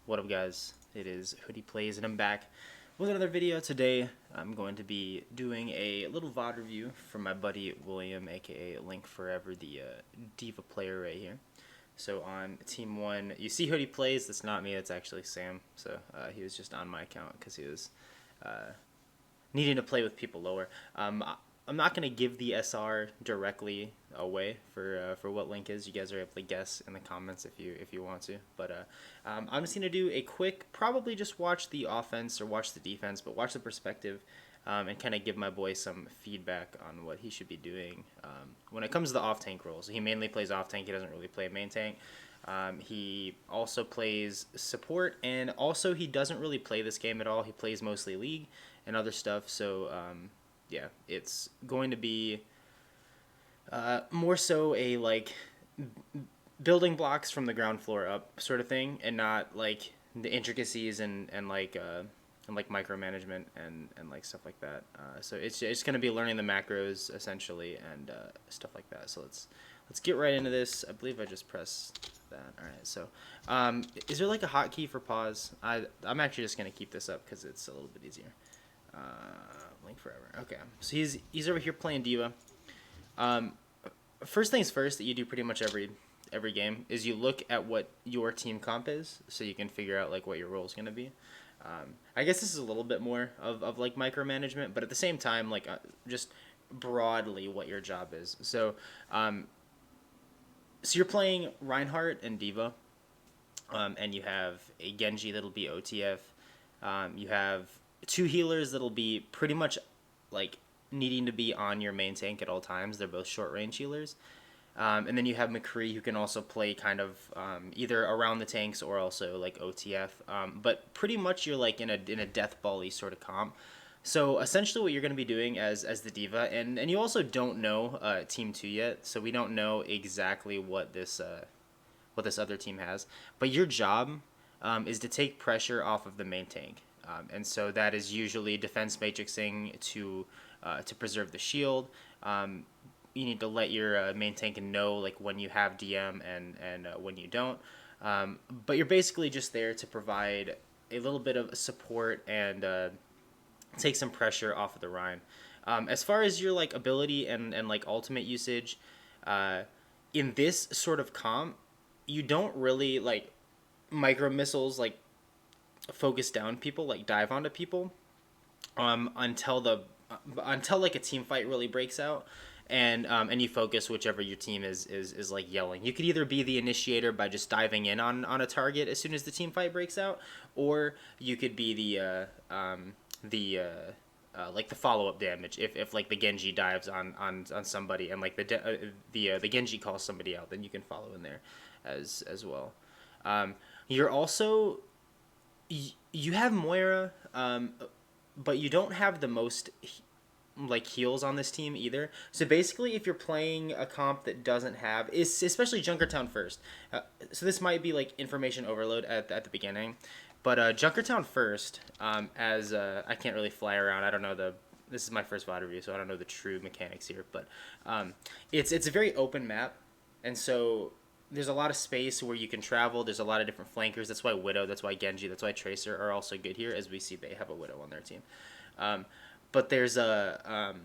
What up, guys? It is Hoodie Plays, and I'm back with another video. Today, I'm going to be doing a little VOD review from my buddy William, aka Linkforever, the Diva player right here. So on Team 1, you see Hoodie Plays. That's not me, that's actually Sam. So he was just on my account because he was needing to play with people lower. I'm not going to give the SR directly away for what link is. You guys are able to guess in the comments if you want to. But I'm just going to do a quick, probably just watch the offense or watch the defense, but watch the perspective and kind of give my boy some feedback on what he should be doing when it comes to the off-tank roles. He mainly plays off-tank. He doesn't really play main tank. He also plays support, and also he doesn't really play this game at all. He plays mostly League and other stuff, so yeah, it's going to be more so a building blocks from the ground floor up sort of thing, and not like the intricacies and micromanagement and like stuff like that. So it's going to be learning the macros essentially and stuff like that. So let's get right into this. I believe I just pressed that. All right. So is there like a hotkey for pause? I'm actually just going to keep this up because it's a little bit easier. Linkforever. Okay, so he's over here playing Diva. First things first that you do pretty much every game is you look at what your team comp is, so you can figure out like what your role is gonna be. I guess this is a little bit more of like micromanagement, but at the same time, like just broadly what your job is. So you're playing Reinhardt and Diva, and you have a Genji that'll be OTF. You have two healers that'll be pretty much like needing to be on your main tank at all times. They're both short range healers. And then you have McCree, who can also play kind of either around the tanks or also like OTF. But pretty much you're like in a death ball-y sort of comp. So essentially what you're going to be doing as the Diva, and you also don't know Team 2 yet, so we don't know exactly what this other team has. But your job is to take pressure off of the main tank. And so that is usually defense matrixing to preserve the shield. You need to let your main tank know like when you have DM and when you don't. But you're basically just there to provide a little bit of support and take some pressure off of the Rhine. As far as your like ability and like ultimate usage, in this sort of comp, you don't really like micro missiles like focus down people, like dive onto people, until like a team fight really breaks out, and you focus whichever your team is like yelling. You could either be the initiator by just diving in on a target as soon as the team fight breaks out, or you could be the like the follow up damage if like the Genji dives on somebody and like the Genji calls somebody out, then you can follow in there as well. You're also you have Moira, but you don't have the most like heals on this team either. So basically, if you're playing a comp that doesn't have, is especially Junkertown first. So this might be like information overload at the beginning, but Junkertown first, as I can't really fly around. I don't know this is my first VOD review, so I don't know the true mechanics here, but it's a very open map, and so there's a lot of space where you can travel. There's a lot of different flankers. That's why Widow, that's why Genji, that's why Tracer are also good here, as we see they have a Widow on their team. But there's a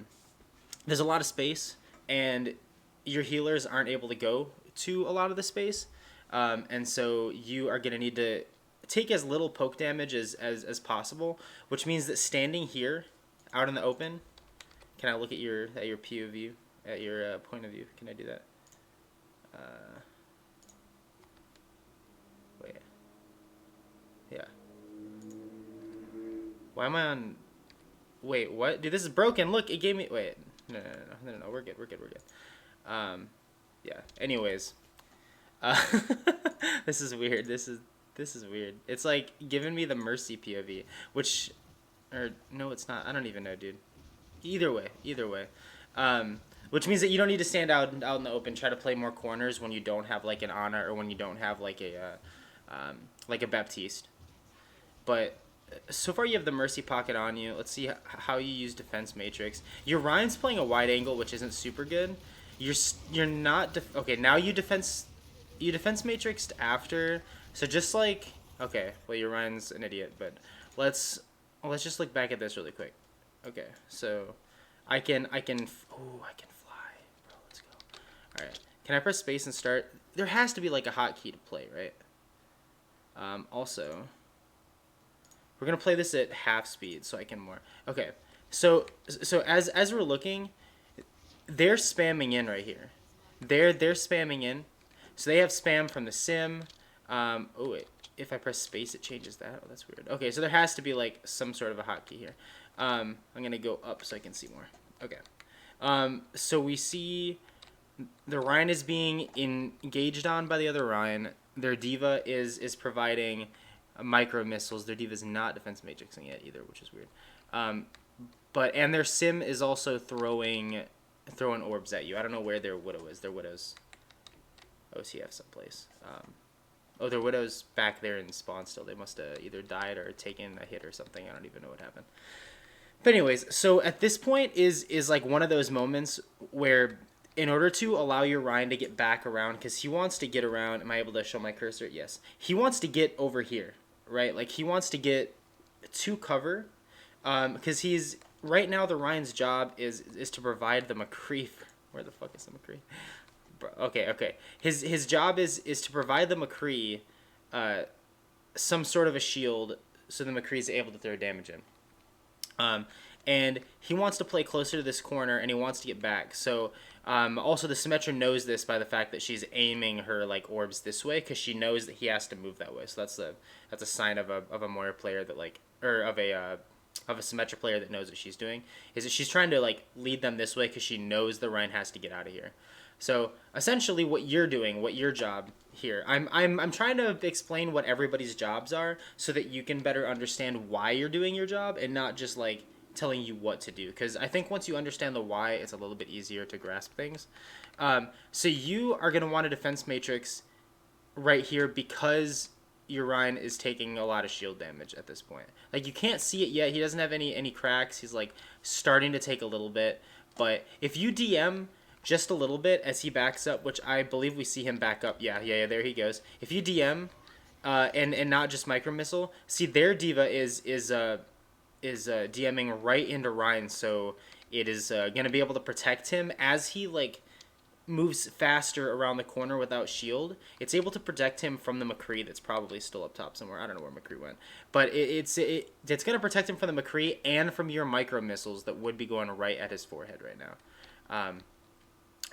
lot of space, and your healers aren't able to go to a lot of the space, and so you are going to need to take as little poke damage as possible, which means that standing here out in the open, can I look at your POV, at your point of view? Can I do that? Wait. Yeah. Why am I on? Wait, what? Dude, this is broken. Look, it gave me. Wait. No. We're good. Yeah. Anyways. This is weird. This is weird. It's like giving me the Mercy POV, which, or no, it's not. I don't even know, dude. Either way. Which means that you don't need to stand out in the open. Try to play more corners when you don't have like an Ana or when you don't have like a Baptiste. But so far you have the Mercy pocket on you. Let's see how you use defense matrix. Your Ryan's playing a wide angle, which isn't super good. You're not okay. Now you defense matrixed after. So just like Okay, well your Ryan's an idiot, but let's just look back at this really quick. Okay, so I can fly, bro. Let's go. All right, can I press space and start? There has to be like a hotkey to play, right? Also, we're gonna play this at half speed so I can more. Okay, so as we're looking, they're spamming in right here. They're spamming in, so they have spam from the sim. Oh wait, if I press space, it changes that. Oh, that's weird. Okay, so there has to be like some sort of a hotkey here. I'm gonna go up so I can see more. Okay. So we see the Ryan is being engaged on by the other Ryan. Their Diva is providing micro missiles. Their Diva is not defense matrixing yet either, which is weird. And their sim is also throwing orbs at you. I don't know where their Widow is. Their Widow's OCF someplace. Their Widow's back there in spawn still. They must have either died or taken a hit or something. I don't even know what happened. But anyways, so at this point is like one of those moments where in order to allow your Ryan to get back around, because he wants to get around. Am I able to show my cursor? Yes. He wants to get over here, right? Like he wants to get to cover, because he's right now the Ryan's job is to provide the McCree. Where the fuck is the McCree? Okay. His job is to provide the McCree some sort of a shield so the McCree is able to throw damage in. And he wants to play closer to this corner, and he wants to get back. So also the Symmetra knows this by the fact that she's aiming her like orbs this way, because she knows that he has to move that way. So that's a sign of a Moira player that like, or of a Symmetra player that knows what she's doing, is that she's trying to like lead them this way because she knows the Ryan has to get out of here. So essentially what you're doing, what your job here, I'm trying to explain what everybody's jobs are so that you can better understand why you're doing your job and not just like telling you what to do. Because I think once you understand the why, it's a little bit easier to grasp things. So you are going to want a defense matrix right here because your Ryan is taking a lot of shield damage at this point. Like you can't see it yet. He doesn't have any cracks. He's like starting to take a little bit. But if you DM just a little bit as he backs up, which I believe we see him back up. Yeah, there he goes. If you DM, and not just micro missile, see their Diva is DMing right into Ryan, so it is gonna be able to protect him as he like moves faster around the corner without shield. It's able to protect him from the McCree that's probably still up top somewhere. I don't know where McCree went, but it's gonna protect him from the McCree and from your micro missiles that would be going right at his forehead right now.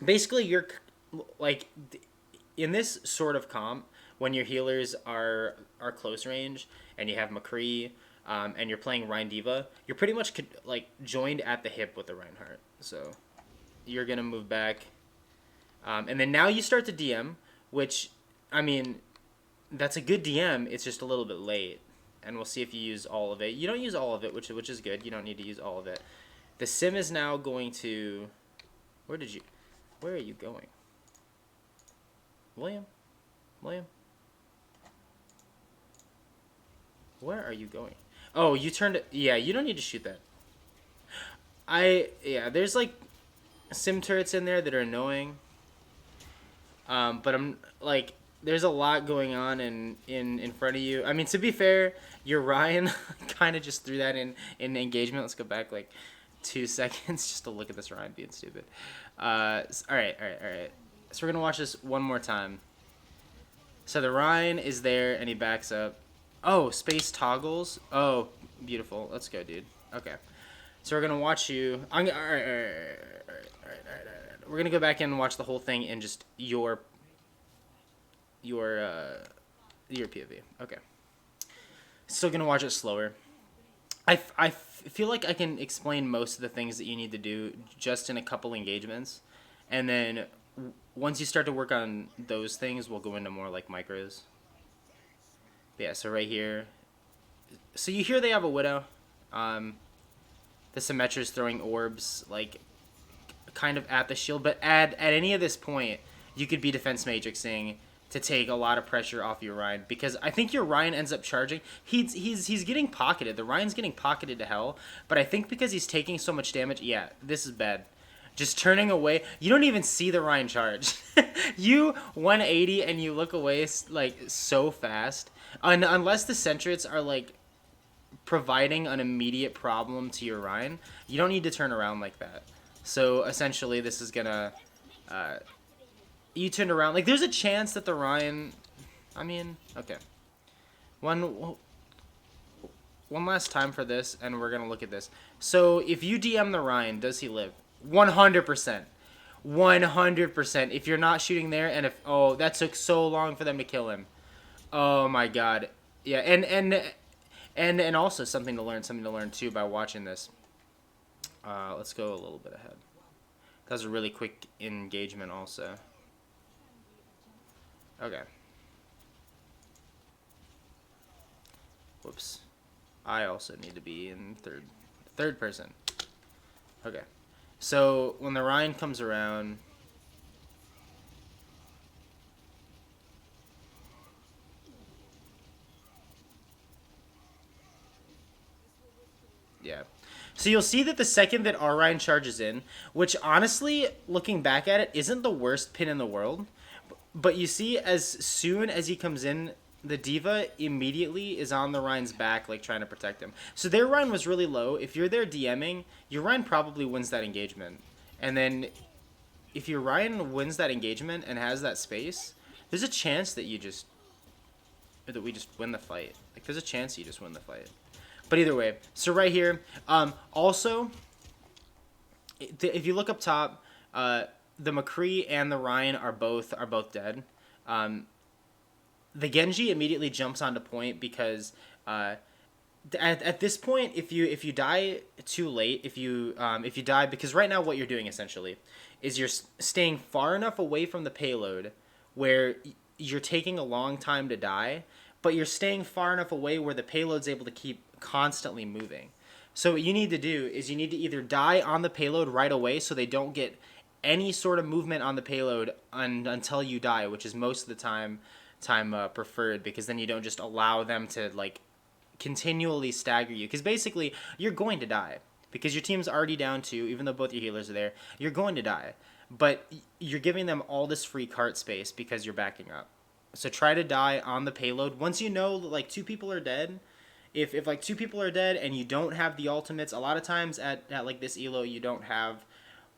Basically, you're like in this sort of comp when your healers are close range and you have McCree, and you're playing Ryan Diva, you're pretty much like joined at the hip with the Reinhardt. So you're gonna move back, and then now you start to DM, which I mean that's a good DM. It's just a little bit late, and we'll see if you use all of it. You don't use all of it, which is good. You don't need to use all of it. The sim is now going to. Where are you going? William? Where are you going? Oh, you turned it. Yeah, you don't need to shoot that. There's like sim turrets in there that are annoying. But I'm like, there's a lot going on in front of you. I mean, to be fair, your Ryan kind of just threw that in engagement. Let's go back like 2 seconds just to look at this Ryan being stupid. All right. So we're gonna watch this one more time. So the Ryan is there and he backs up. Oh, space toggles. Oh, beautiful. Let's go, dude. Okay. So we're gonna watch you. All right. We're gonna go back in and watch the whole thing in just your POV. Okay. Still gonna watch it slower. I feel like I can explain most of the things that you need to do just in a couple engagements, and then once you start to work on those things, we'll go into more like micros. But yeah, so right here, so you hear they have a Widow. The Symmetra's throwing orbs like kind of at the shield, but at any of this point, you could be defense matrixing to take a lot of pressure off your Ryan, because I think your Ryan ends up charging. He's getting pocketed. The Ryan's getting pocketed to hell, but I think because he's taking so much damage, yeah, this is bad. Just turning away. You don't even see the Ryan charge. You 180 and you look away like so fast. Unless the Centrets are like providing an immediate problem to your Ryan, you don't need to turn around like that. So essentially, this is gonna you turned around. Like there's a chance that the Ryan. I mean, okay. One last time for this, and we're gonna look at this. So if you DM the Ryan, does he live? 100%. 100%. If you're not shooting there, and if that took so long for them to kill him. Oh my god. Yeah, and also something to learn too by watching this. Let's go a little bit ahead. That was a really quick engagement also. Okay. Whoops. I also need to be in third person. Okay. So when the Ryan comes around, yeah. So you'll see that the second that our Ryan charges in, which honestly, looking back at it, isn't the worst pin in the world, but you see as soon as he comes in, the Diva immediately is on the Ryan's back, like trying to protect him. So their Ryan was really low. If you're there DMing, your Ryan probably wins that engagement. And then if your Ryan wins that engagement and has that space, there's a chance that we just win the fight. Like there's a chance you just win the fight. But either way, so right here, also, if you look up top, the McCree and the Ryan are both dead. The Genji immediately jumps onto point because at this point, if you die too late, if you die, because right now what you're doing essentially is you're staying far enough away from the payload where you're taking a long time to die, but you're staying far enough away where the payload's able to keep constantly moving. So what you need to do is you need to either die on the payload right away so they don't get any sort of movement on the payload until you die, which is most of the time preferred, because then you don't just allow them to like continually stagger you, because basically you're going to die because your team's already down 2, even though both your healers are there. You're going to die, but you're giving them all this free cart space because you're backing up. So try to die on the payload once you know like 2 people are dead. If like 2 people are dead and you don't have the ultimates, a lot of times at like this elo you don't have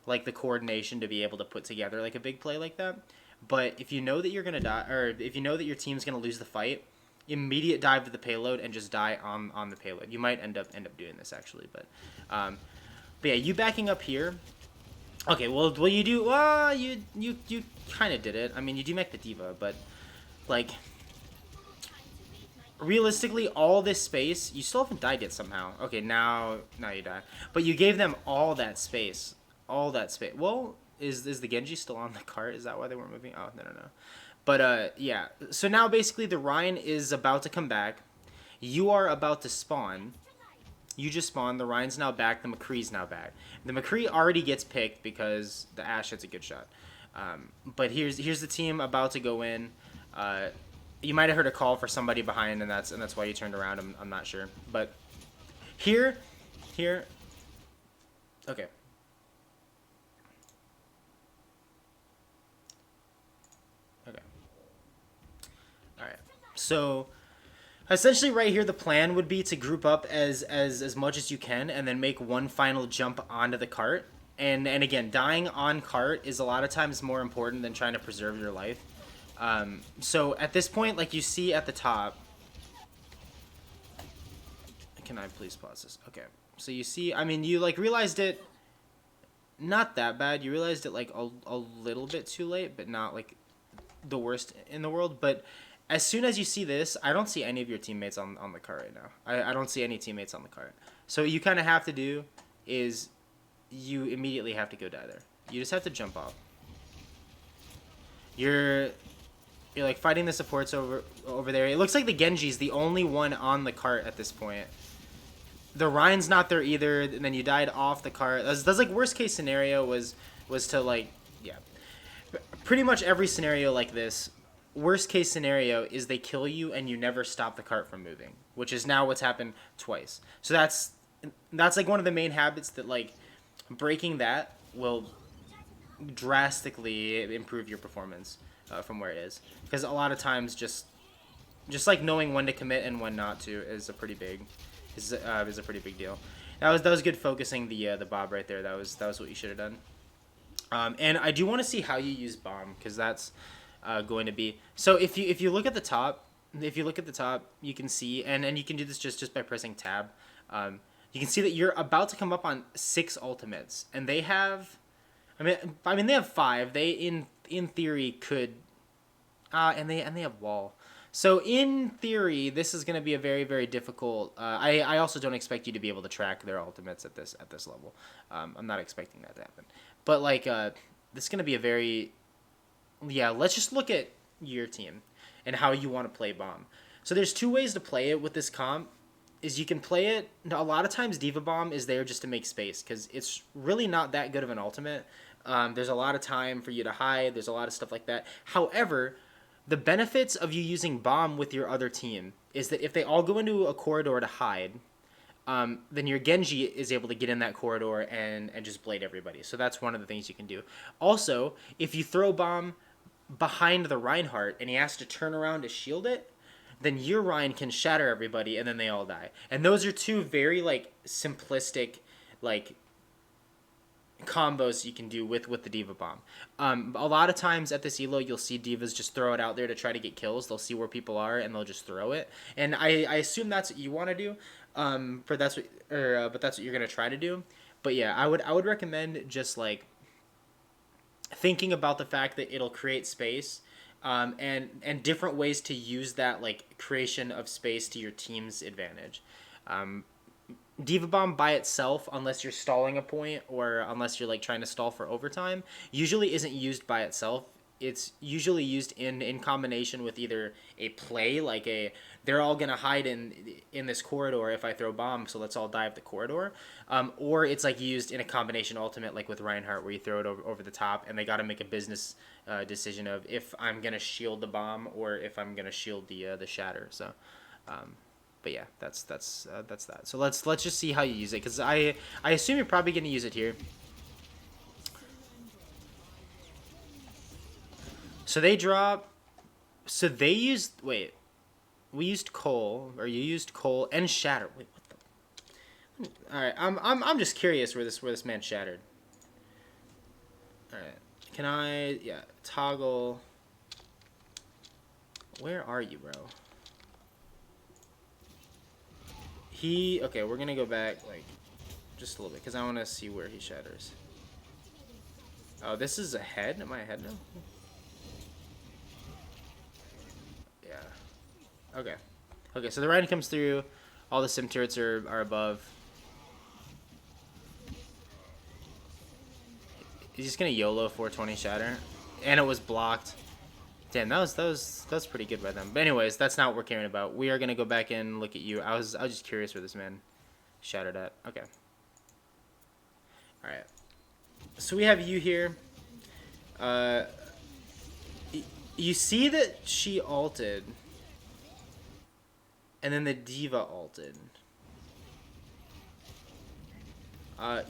like the coordination to be able to put together like a big play like that. But if you know that you're gonna die, or if you know that your team's gonna lose the fight, immediate dive to the payload and just die on the payload. You might end up doing this actually, but yeah, you backing up here. Okay, well you do. Well, you kind of did it. I mean, you do make the Diva, but like realistically, all this space, you still haven't died yet somehow. Okay, now you die, but you gave them all that space, Well. Is the Genji still on the cart? Is that why they weren't moving? Oh, no. But, yeah. So now, basically, the Ryan is about to come back. You are about to spawn. You just spawned. The Ryan's now back. The McCree's now back. The McCree already gets picked because the Ashe hits a good shot. But here's the team about to go in. You might have heard a call for somebody behind, and that's why you turned around. I'm not sure. But here. Okay. So essentially right here the plan would be to group up as much as you can and then make one final jump onto the cart. And again, dying on cart is a lot of times more important than trying to preserve your life. So at this point, like you see at the top, can I please pause this? Okay. So you see, I mean, you like realized it not that bad. You realized it like a little bit too late, but not like the worst in the world. But as soon as you see this, I don't see any of your teammates on the cart right now. I don't see any teammates on the cart. So what you kind of have to do is you immediately have to go die there. You just have to jump off. You're like fighting the supports over there. It looks like the Genji's the only one on the cart at this point. The Ryan's not there either, and then you died off the cart. That's like worst case scenario was to like, yeah. Pretty much every scenario like this, worst case scenario is they kill you and you never stop the cart from moving, which is now what's happened twice. So that's like one of the main habits that like breaking that will drastically improve your performance from where it is. Because a lot of times, just like knowing when to commit and when not to is a pretty big is a pretty big deal. That was good focusing the bob right there. That was what you should have done. And I do want to see how you use bomb, because that's going to be so. If you look at the top, you can see, and you can do this just by pressing tab. You can see that you're about to come up on 6 ultimates, and they have, I mean they have 5. They in theory could, and they have wall. So in theory, this is going to be a very, very difficult. I also don't expect you to be able to track their ultimates at this level. I'm not expecting that to happen. But like, this is going to be a very, yeah. Let's just look at your team and how you want to play bomb. So there's 2 ways to play it with this comp. Is you can play it. A lot of times, Diva Bomb is there just to make space, because it's really not that good of an ultimate. There's a lot of time for you to hide. There's a lot of stuff like that. However, the benefits of you using bomb with your other team is that if they all go into a corridor to hide, then your Genji is able to get in that corridor and just blade everybody. So that's one of the things you can do. Also, if you throw bomb behind the Reinhardt and he has to turn around to shield it, then your Rein can shatter everybody and then they all die. And those are 2 very like simplistic like combos you can do with the Diva Bomb. A lot of times at this elo, you'll see Divas just throw it out there to try to get kills. They'll see where people are and they'll just throw it. And I assume that's what you want to do. But that's what you're gonna try to do. But yeah, I would recommend just like thinking about the fact that it'll create space, and different ways to use that like creation of space to your team's advantage. Diva Bomb by itself, unless you're stalling a point or unless you're like trying to stall for overtime, usually isn't used by itself. It's usually used in combination with either a play, like they're all gonna hide in this corridor if I throw bomb, so let's all dive the corridor, or it's like used in a combination ultimate, like with Reinhardt, where you throw it over the top and they got to make a business decision of if I'm gonna shield the bomb or if I'm gonna shield the shatter. So. But yeah, that's that. So let's just see how you use it, because I assume you're probably gonna use it here. So they drop. So they used. Wait, we used coal, or you used coal and shatter. Wait, what the? All right, I'm just curious where this man shattered. All right, can I toggle? Where are you, bro? Okay, we're gonna go back like just a little bit because I want to see where he shatters. Oh, this is ahead. Am I ahead now? Yeah. Okay. Okay, so the Rhino comes through. All the sim turrets are above. He's just gonna YOLO 420 shatter, and it was blocked. Damn, that was pretty good by them. But anyways, that's not what we're caring about. We are gonna go back and look at you. I was just curious where this man shattered at. Okay. All right. So we have you here. You see that she ulted, and then the Diva ulted.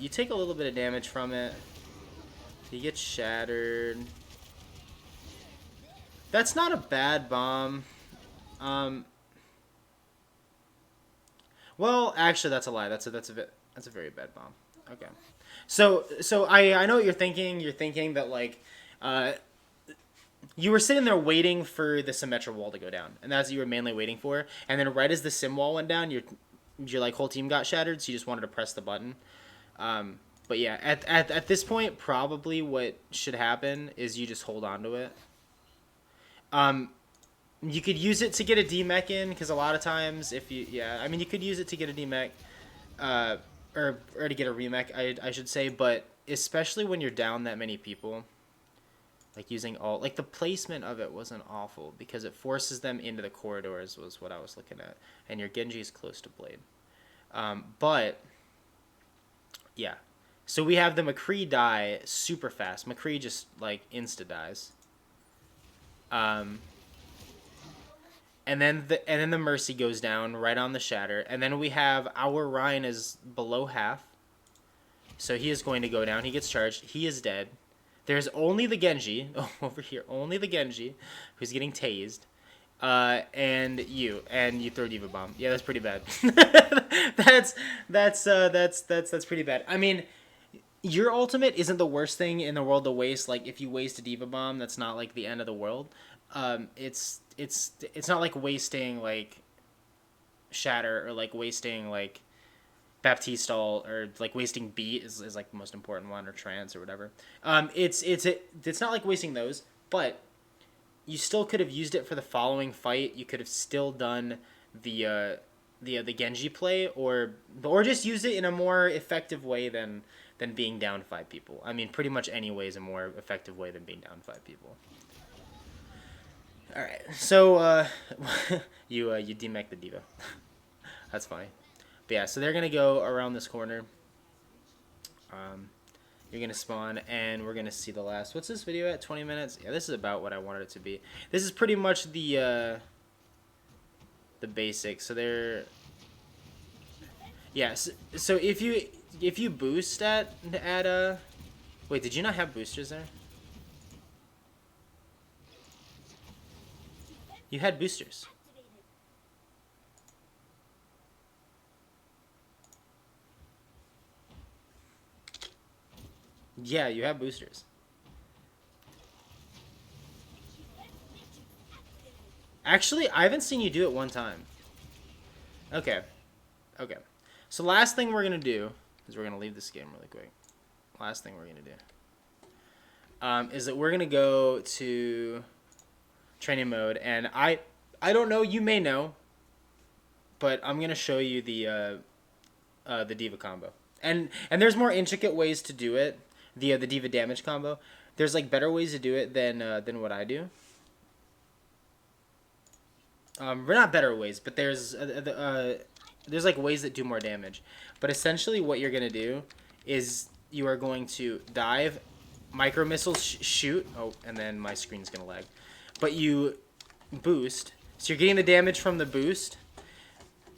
You take a little bit of damage from it. You get shattered. That's not a bad bomb. Well, actually, that's a lie. That's a very bad bomb. Okay. So I know what you're thinking. You're thinking that like, you were sitting there waiting for the Symmetra wall to go down, and that's what you were mainly waiting for. And then right as the sim wall went down, your like whole team got shattered. So you just wanted to press the button. But yeah, at this point, probably what should happen is you just hold on to it. You could use it to get a DMech in, because a lot of times if you, you could use it to get a DMech, or to get a remech, I should say, but especially when you're down that many people, like using all, like the placement of it wasn't awful, because it forces them into the corridors was what I was looking at, and your Genji is close to Blade. But, yeah. So we have the McCree die super fast. McCree just, like, insta-dies. And then the Mercy goes down right on the shatter, and then we have our Ryan is below half, so he is going to go down. He gets charged. He is dead. There's only the Genji over here, only the Genji, who's getting tased, and you throw Diva Bomb. Yeah, that's pretty bad. That's pretty bad. I mean, your ultimate isn't the worst thing in the world to waste. Like if you waste a Diva Bomb, that's not like the end of the world. It's not like wasting like Shatter or like wasting like Baptiste or like wasting Beat is like the most important one, or Trance or whatever. It's not like wasting those, but you still could have used it for the following fight. You could have still done the Genji play, or just use it in a more effective way than being down 5 people. I mean, pretty much any way is a more effective way than being down 5 people. All right, so you demech the Diva. That's funny. But yeah, so they're gonna go around this corner. You're gonna spawn, and we're gonna see the last. What's this video at? 20 minutes. Yeah, this is about what I wanted it to be. This is pretty much the basics. So they're So if you boost at wait, did you not have boosters there? You had boosters. Yeah, you have boosters. Actually, I haven't seen you do it one time. Okay. Okay. So last thing we're going to do is we're going to leave this game really quick. Last thing we're going to do is that we're going to go to training mode. And I don't know. You may know. But I'm going to show you the Diva combo. And there's more intricate ways to do it. The Diva damage combo. There's like better ways to do it than what I do. We're not better ways, but there's like ways that do more damage. But essentially, what you're gonna do is you are going to dive, micro missiles, shoot. Oh, and then my screen's gonna lag. But you boost, so you're getting the damage from the boost.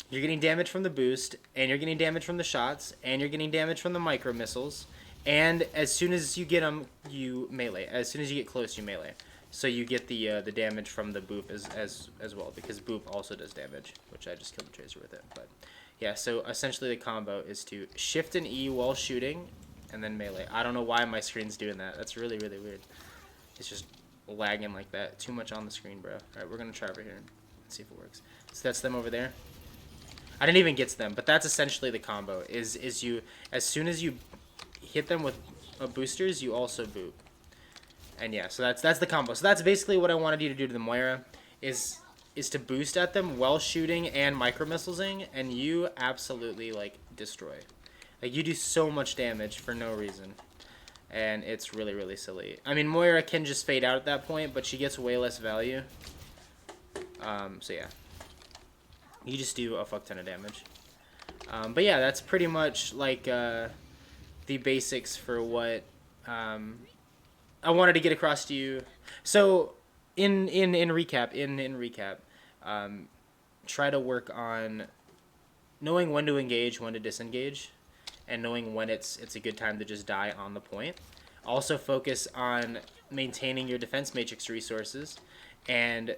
You're getting damage from the boost, and you're getting damage from the shots, and you're getting damage from the micro missiles. And as soon as you get them, you melee. As soon as you get close, you melee. So you get the damage from the boop as well, because boop also does damage, which I just killed the tracer with it. But yeah, so essentially the combo is to shift and E while shooting, and then melee. I don't know why my screen's doing that. That's really, really weird. It's just lagging like that. Too much on the screen, bro. All right, we're gonna try over here and see if it works. So that's them over there. I didn't even get to them, but that's essentially the combo. Is you, as soon as you hit them with boosters, you also boop. And yeah, so that's the combo. So that's basically what I wanted you to do to the Moira, is to boost at them while shooting and micro missile-ing, and you absolutely like destroy. Like you do so much damage for no reason, and it's really, really silly. I mean, Moira can just fade out at that point, but she gets way less value. So yeah, you just do a fuck ton of damage. But yeah, that's pretty much like the basics for what I wanted to get across to you. So in recap, try to work on knowing when to engage, when to disengage, and knowing when it's a good time to just die on the point. Also focus on maintaining your defense matrix resources, and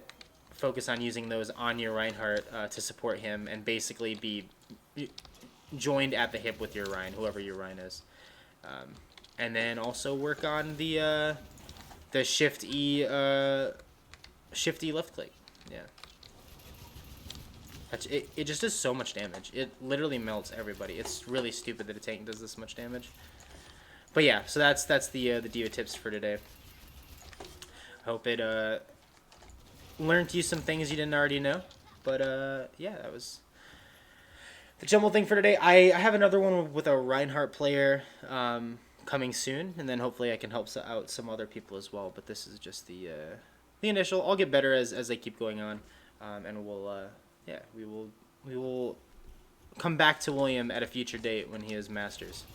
focus on using those on your Reinhardt to support him, and basically be joined at the hip with your Rein, whoever your Rein is. And then also work on the shift E left click. Yeah. It just does so much damage. It literally melts everybody. It's really stupid that a tank does this much damage. But yeah, so that's the Diva tips for today. Hope it learned you some things you didn't already know. But yeah, that was the jumble thing for today. I have another one with a Reinhardt player coming soon, and then hopefully I can help out some other people as well. But this is just the initial. I'll get better as they keep going on, and we'll yeah, we will come back to William at a future date when he has masters,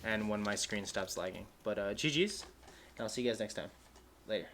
and when my screen stops lagging. But GG's, and I'll see you guys next time. Later.